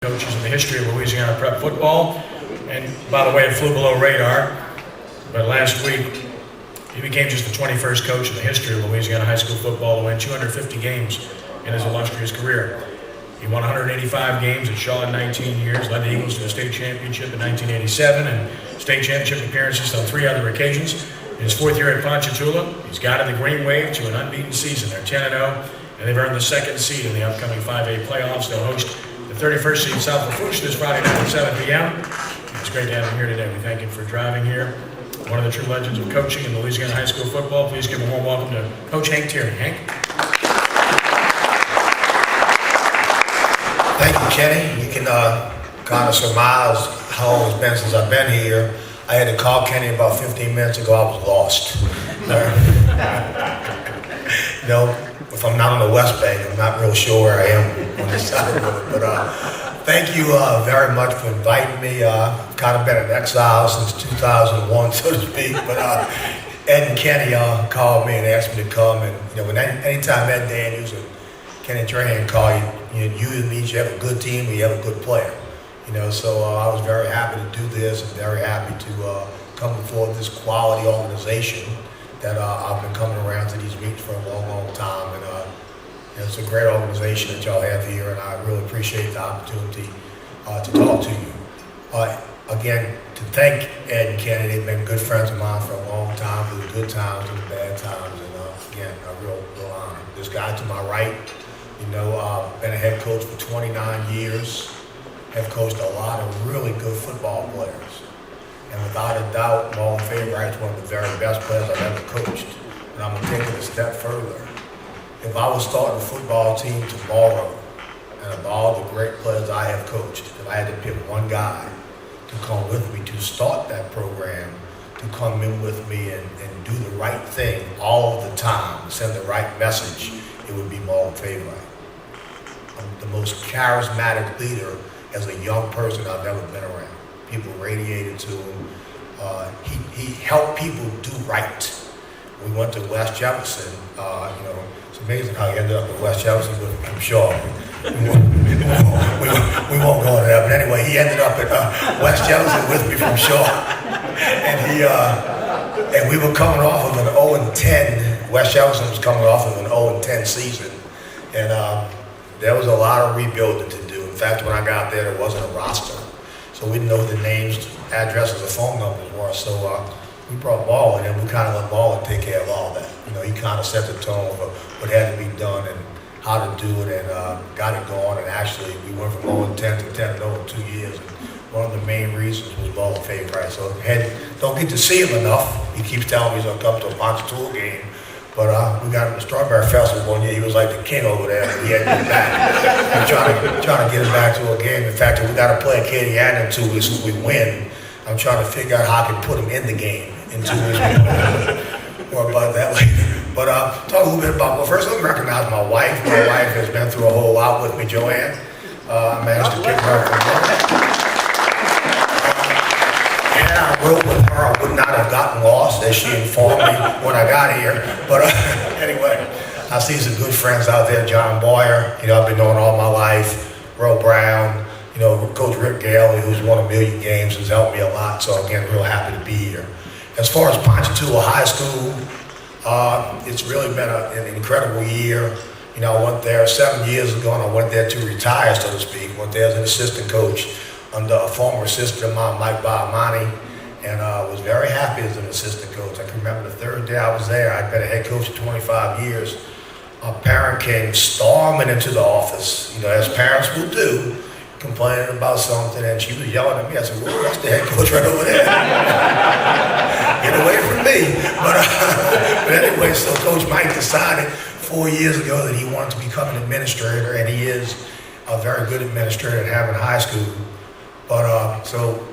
coaches in the history of Louisiana prep football. And by the way, it flew below radar, but last week he became just the 21st coach in the history of Louisiana high school football to win 250 games in his illustrious career. He won 185 games at Shaw in 19 years, led the Eagles to a state championship in 1987 and state championship appearances on 3 other occasions. In his 4th year at Ponchatoula, he's guided the Green Wave to an unbeaten season. They're 10-0, and they've earned the 2nd seed in the upcoming 5A playoffs. They'll host the 31st seed South Lafourche this Friday night at 7 p.m. It's great to have him here today. We thank him for driving here. One of the true legends of coaching in Louisiana high school football. Please give a warm welcome to Coach Hank Tierney. Hank? Thank you, Kenny. You can kind of surmise how long it's been since I've been here. I had to call Kenny about 15 minutes ago. I was lost. If I'm not on the West Bank, I'm not real sure where I am on this side of the river. But thank you very much for inviting me. I've kind of been in exile since 2001, so to speak. But Ed and Kenny called me and asked me to come. And anytime Ed Daniels and Kenny Trahan call you, you and me, you have a good team, you have a good player. So I was very happy to do this and very happy to come before this quality organization that I've been coming around to these meetings for a long, long time. And it's a great organization that y'all have here, and I really appreciate the opportunity to talk to you. Again, to thank Ed and Kenny. They've been good friends of mine for a long time, through the good times and the bad times. And again, a real honor. This guy to my right, been a head coach for 29 years. Have coached a lot of really good football players. And without a doubt, Marlon Favorite's one of the very best players I've ever coached. And I'm going to take it a step further. If I was starting a football team tomorrow, and of all the great players I have coached, if I had to pick one guy to come with me to start that program, to come in with me and do the right thing all of the time, send the right message, it would be Marlon Favorite. I'm the most charismatic leader as a young person I've ever been around. People radiated to him. He helped people do right. We went to West Jefferson. It's amazing how he ended up at West Jefferson, but I'm sure we won't go into that. But anyway, he ended up at West Jefferson with me from Shaw. And we were coming off of an 0-10. West Jefferson was coming off of an 0-10 season. And there was a lot of rebuilding to do. In fact, when I got there wasn't a roster. So we didn't know who the names, addresses, or phone numbers were. So we brought Ball in, and we kind of let Ball take care of all that. He kind of set the tone for what had to be done and how to do it, and got it going. And actually, we went from 0-10 to 10-0 in 2 years. And one of the main reasons was Ball and Favorite. So don't get to see him enough. He keeps telling me he's going to come to a Ponchatoula game. But we got him at the Strawberry Festival one year. He was like the king over there. He had to get back. I'm trying to get him back to a game. In fact, if we got to play Acadiana in 2 weeks if we win, I'm trying to figure out how I can put him in the game in 2 weeks. More about that later. But talk a little bit about, first let me recognize my wife. My wife has been through a whole lot with me, Joanne. I managed to pick her up from work. I rode with her, I would not have gotten lost, as she informed me when I got here. But anyway, I see some good friends out there. John Boyer, I've been knowing all my life. Ro Brown, Coach Rick Galey, who's won 1 million games, has helped me a lot. So again, real happy to be here. As far as Ponchatoula High School, it's really been an incredible year. I went there 7 years ago, and I went there to retire, so to speak. Went there as an assistant coach under a former assistant of mine, Mike Bahamani, and was very happy as an assistant coach. I can remember the 3rd day I was there. I'd been a head coach for 25 years. A parent came storming into the office, as parents will do, complaining about something, and she was yelling at me. I said, well, that's the head coach right over there. Get away from me. But anyway, so Coach Mike decided 4 years ago that he wanted to become an administrator, and he is a very good administrator at Hammond High School. But so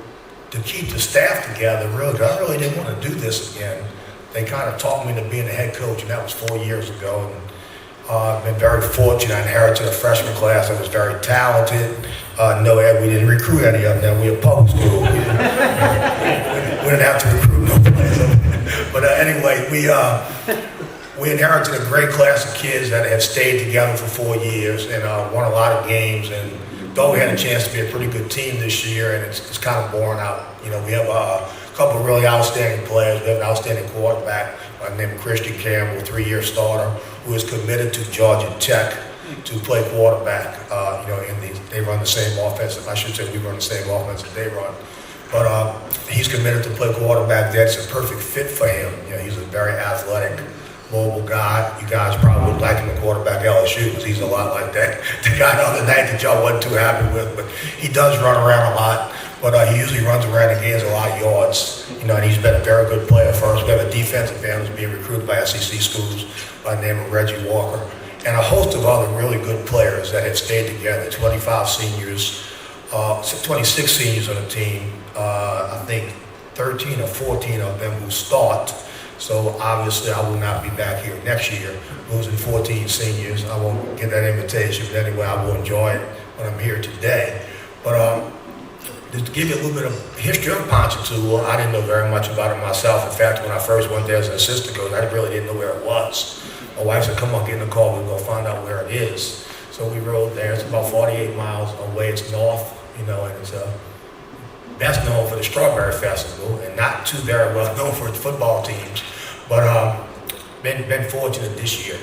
to keep the staff together, really, I really didn't want to do this again. They kind of taught me to being a head coach, and that was 4 years ago. And I've been very fortunate. I inherited a freshman class that was very talented. No, Ed, we didn't recruit any of them. We were public school. We didn't have to recruit no players. But anyway, we inherited a great class of kids that have stayed together for 4 years and won a lot of games. And thought we had a chance to be a pretty good team this year, and it's kind of borne out. You know, we have a couple of really outstanding players. We have an outstanding quarterback by the name of Christian Campbell, 3-year starter, who is committed to Georgia Tech to play quarterback. You know, they run the same offense. I should say we run the same offense that they run. But he's committed to play quarterback there. It's a perfect fit for him. You know, he's a very athletic, mobile guy. You guys probably would like him to quarterback LSU because he's a lot like that. The guy the other night that y'all wasn't too happy with, but he does run around a lot. But he usually runs around and gains a lot of yards. You know, and he's been a very good player for us. We have a defensive end who's being recruited by SEC schools by the name of Reggie Walker, and a host of other really good players that have stayed together. 26 seniors on the team. I think 13 or 14 of them will start. So obviously I will not be back here next year. Losing 14 seniors, I won't get that invitation. But anyway, I will enjoy it when I'm here today. But just to give you a little bit of history of Ponchatoula, I didn't know very much about it myself. In fact, when I first went there as an assistant coach, I really didn't know where it was. My wife said, "Come on, get in the car, we'll go find out where it is." So we rode there. It's about 48 miles away. It's north, you know, and it's best known for the Strawberry Festival, and not too very well known for its football teams. But been fortunate this year.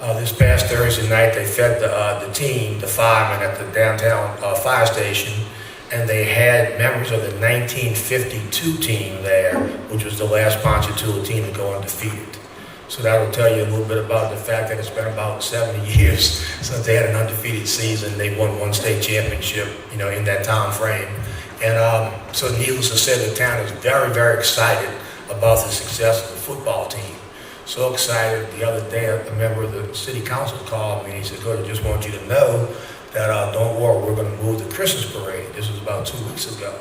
This past Thursday night, they fed the team, the firemen at the downtown fire station, and they had members of the 1952 team there, which was the last Ponchatoula team to go undefeated. So that will tell you a little bit about the fact that it's been about 70 years since they had an undefeated season. They won one state championship, you know, in that time frame. And so needless to say, the town is very, very excited about the success of the football team. So excited. The other day, a member of the city council called me and he said, "Good, I just want you to know that don't worry, we're going to move the Christmas parade." This was about 2 weeks ago.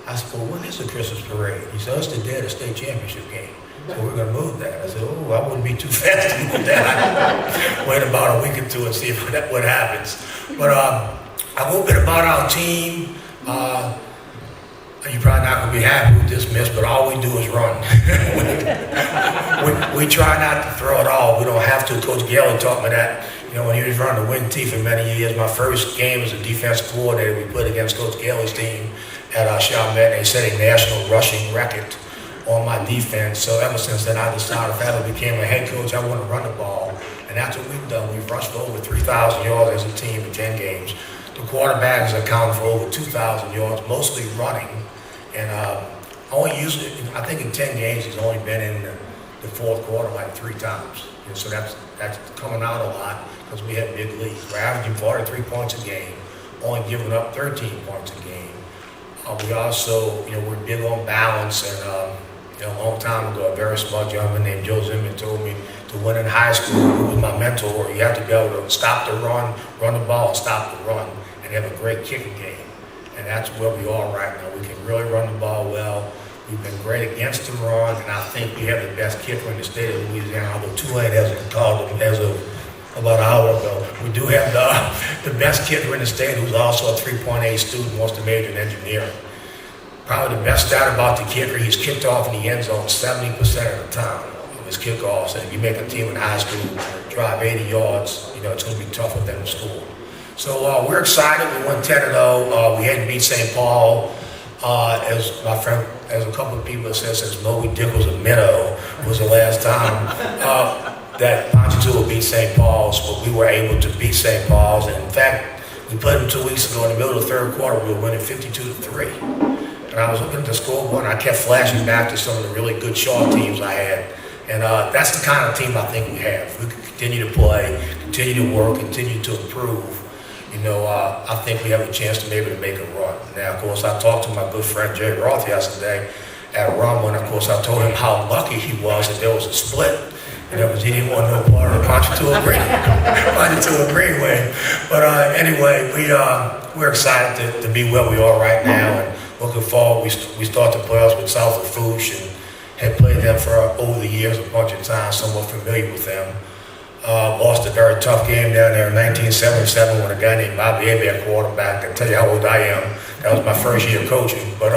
I said, "Well, when is the Christmas parade?" He said, "It's the day of the state championship game. So we're going to move that." I said, "Oh, I wouldn't be too fast to move that. I'd wait about a week or two and see what happens." But a little bit about our team. You're probably not going to be happy with this, miss, but all we do is run. we try not to throw it all. We don't have to. Coach Galley taught me that. You know, when he was running the Win T for many years, my first game as a defensive coordinator, we played against Coach Galley's team at Chalmette. They set a national rushing record on my defense. So ever since then, I decided if I ever became a head coach, I want to run the ball. And that's what we've done. We've rushed for over 3,000 yards as a team in 10 games. The quarterback has accounted for over 2,000 yards, mostly running. And only usually, I think in 10 games, he's only been in the fourth quarter like 3 times. And so that's coming out a lot because we have big leads. We're averaging 43 points a game, only giving up 13 points a game. We also, you know, we're big on balance. And you know, a long time ago, a very smart gentleman named Joe Zimmerman told me to win in high school, who was my mentor, you have to be able to stop the run the ball, and stop the run, and have a great kicking game. And that's where we are right now. We can really run the ball well. We've been great against the run, and I think we have the best kicker in the state of Louisiana, although Tulane hasn't called him as of about an hour ago. We do have the best kicker in the state who's also a 3.8 student, wants to major in engineering. Probably the best stat about the kicker, he's kicked off in the end zone 70% of the time of his kickoffs. And if you make a team in high school drive 80 yards, you know, it's going to be tough for them to score. So we're excited. We went 10-0. We hadn't beat St. Paul. As my friend, as a couple of people have said, since Moby Dick was a minnow, was the last time that Ponchatoula beat St. Paul's, but we were able to beat St. Paul's. And in fact, we played them 2 weeks ago in the middle of the third quarter. We were winning 52-3. And I was looking at the scoreboard, and I kept flashing back to some of the really good short teams I had. And that's the kind of team I think we have. We can continue to play, continue to work, continue to improve. You know, I think we have a chance to maybe make a run. Now, of course, I talked to my good friend Jay Roth yesterday at Rumble, and of course, I told him how lucky he was that there was a split. You know, because he didn't want no part of the Ponchatoula Greenway. But anyway, we're excited to be where we are right now, and looking forward. We start the playoffs with South Lafourche and had played them for over the years a bunch of times, somewhat familiar with them. Lost a very tough game down there in 1977 with a guy named Bobby Abe at quarterback. I tell you how old I am. That was my first year coaching. But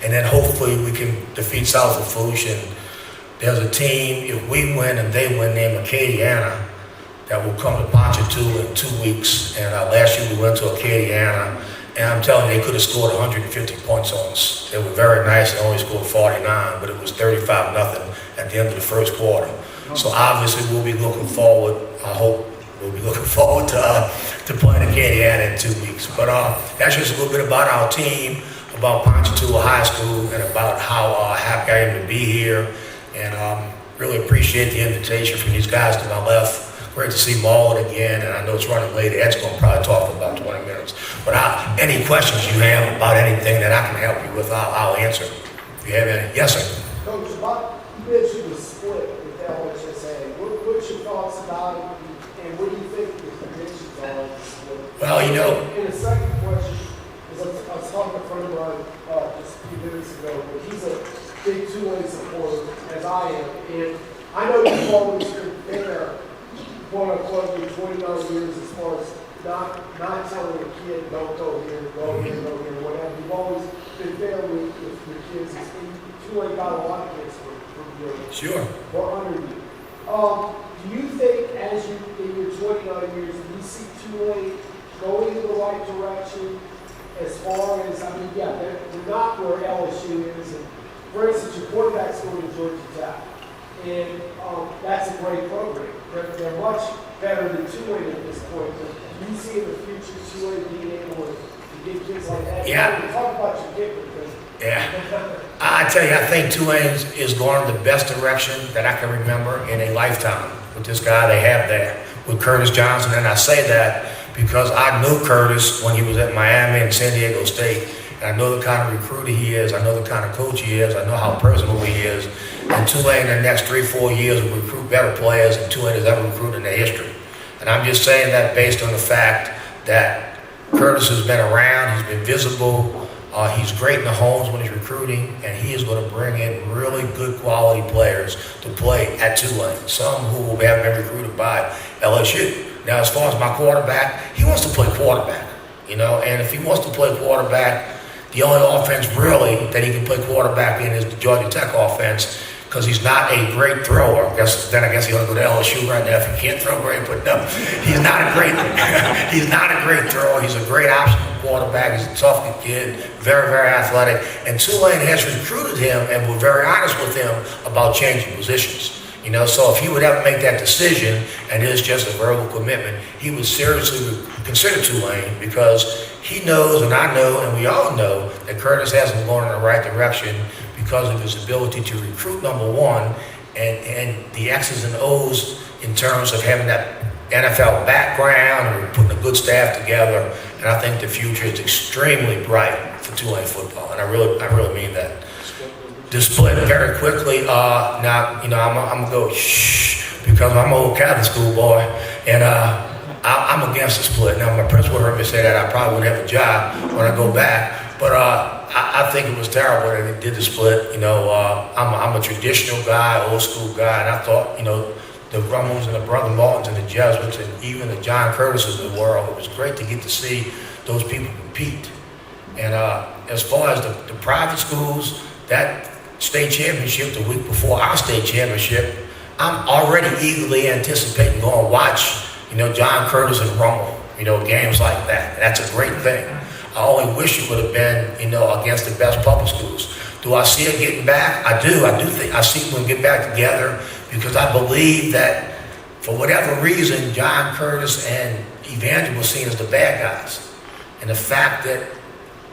and then hopefully we can defeat South Lafourche. And there's a team, if we win and they win, named Acadiana. that will come to Ponchatoula in 2 weeks. And last year we went to Acadiana, and I'm telling you, they could have scored 150 points on us. They were very nice. They only scored 49, but it was 35-0 at the end of the first quarter. So obviously we'll be looking forward. I hope we'll be looking forward to playing Acadiana in 2 weeks. But that's just a little bit about our team, about Ponchatoula High School, and about how happy I am to be here. And really appreciate the invitation from these guys to my left. Great to see Maul again, and I know it's running late. Ed's going to probably talk for about 20 minutes. But any questions you have about anything that I can help you with, I'll answer. If you have any. Yes, sir. Coach, you mentioned the split with LHSA. What's your thoughts about it, and what do you think the predictions are of the split? Well, you know. And the second question is, I was talking to a friend of mine just a few minutes ago, but he's a big two-way supporter, as I am. And I know you've always been fair, quote-unquote, in 29 years as far as not telling a kid, don't go here, go here, go here, whatever. You've always been fair with your kids. Two-way got a lot of kids from your Sure. or under you. Do you think, as you in your 29 years, do you see two-way going in the right direction as far as, I mean, yeah, they're not where LSU is. And for instance, your quarterback's going to Georgia Tech. And that's a great program. They're much better than two-way at this point. But do you see in the future two-way being able to get kids like that? Yeah. Talk about your kid because Yeah. I tell you, I think Tulane is going the best direction that I can remember in a lifetime with this guy they have there, with Curtis Johnson. And I say that because I knew Curtis when he was at Miami and San Diego State. And I know the kind of recruiter he is. I know the kind of coach he is. I know how personal he is. And Tulane in the next 3-4 years will recruit better players than Tulane has ever recruited in their history. And I'm just saying that based on the fact that Curtis has been around, he's been visible, he's great in the homes when he's recruiting, and he is going to bring in really good quality players to play at Tulane, some who have been recruited by LSU. Now, as far as my quarterback, he wants to play quarterback, you know, and if he wants to play quarterback, the only offense really that he can play quarterback in is the Georgia Tech offense, because he's not a great thrower. I guess he's going to go to LSU right now if he can't throw great, but no, he's not a great thrower. He's a great option quarterback. He's a tough kid, very, very athletic. And Tulane has recruited him, and we're very honest with him about changing positions. You know, so if he would ever make that decision, and it is just a verbal commitment, he would seriously consider Tulane, because he knows, and I know, and we all know, that Curtis hasn't gone in the right direction because of his ability to recruit, number one, and the X's and O's in terms of having that NFL background and putting a good staff together. And I think the future is extremely bright for Tulane football, and I really mean that. To split very quickly, now, you know, I'm going to go shh, because I'm an old Catholic school boy, and I'm against the split. Now, my principal heard me say that I probably wouldn't have a job when I go back, but I think it was terrible that they did the split. You know, I'm a traditional guy, old school guy, and I thought, you know, the Rummels and the Brother Martins and the Jesuits and even the John Curtises of the world, it was great to get to see those people compete. And as far as the private schools, that state championship the week before our state championship, I'm already eagerly anticipating going to watch, you know, John Curtis and Rummel, you know, games like that. That's a great thing. I only wish it would have been, you know, against the best public schools. Do I see it getting back? I do. I do think I see them get back together, because I believe that for whatever reason, John Curtis and Evangel were seen as the bad guys. And the fact that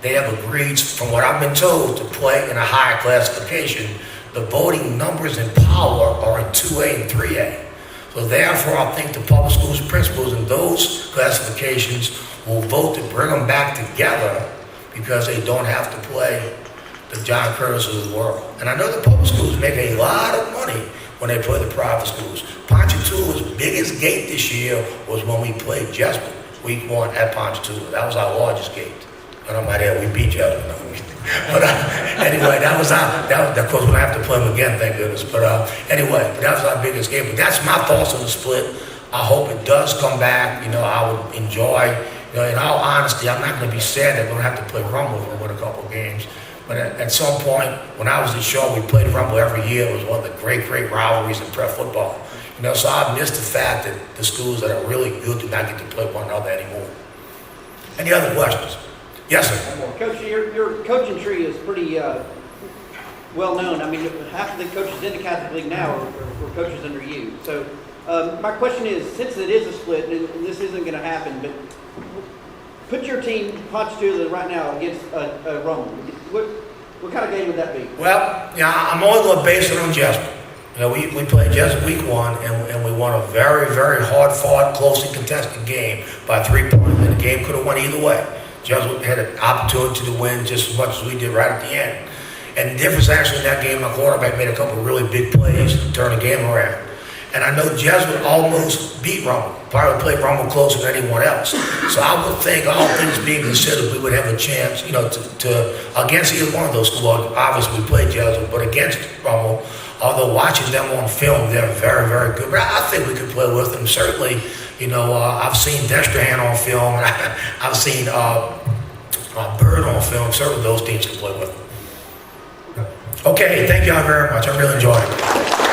they have agreed, from what I've been told, to play in a higher classification, the voting numbers and power are in 2A and 3A. So therefore, I think the public schools principals in those classifications will vote to bring them back together, because they don't have to play the John Curtis of the world. And I know the public schools make a lot of money when they play the private schools. Ponchatoula's biggest gate this year was when we played Jessup week 1 at Ponchatoula. That was our largest gate. And I might add, we beat Jessup. But anyway, of course, we'll have to play them again, thank goodness. But anyway, that was our biggest game. But that's my thoughts on the split. I hope it does come back. You know, I would enjoy, you know, in all honesty, I'm not going to be sad that we're going to have to play Rumble if we win a couple of games. But at some point, when I was at Shaw, we played Rumble every year. It was one of the great rivalries in prep football. So I miss the fact that the schools that are really good do not get to play one another anymore. Any other questions? Yes, sir. Coach, your coaching tree is pretty well known. I mean, half of the coaches in the Catholic League now are coaches under you. So my question is, since it is a split, and this isn't going to happen, but put your team, Ponchatoula, right now against Rome. What kind of game would that be? Well, I'm only going to base it on Jessup. We played Jessup week 1, and we won a very, very hard-fought, closely contested game by 3 points. And the game could have went either way. Jessup had an opportunity to win just as much as we did right at the end. And the difference actually in that game, my quarterback made a couple of really big plays to turn the game around. And I know Jessup almost beat Rummel, probably played Rummel closer than anyone else. So I would think, all things being considered, we would have a chance, to against either one of those schools. Obviously, we played Jessup, but against Rummel, although watching them on film, they're very, very good. But I think we could play with them. Certainly, I've seen Destrehan on film, and I've seen Bird on film. Certainly, those teams can play with them. Okay, thank y'all very much. I really enjoyed it.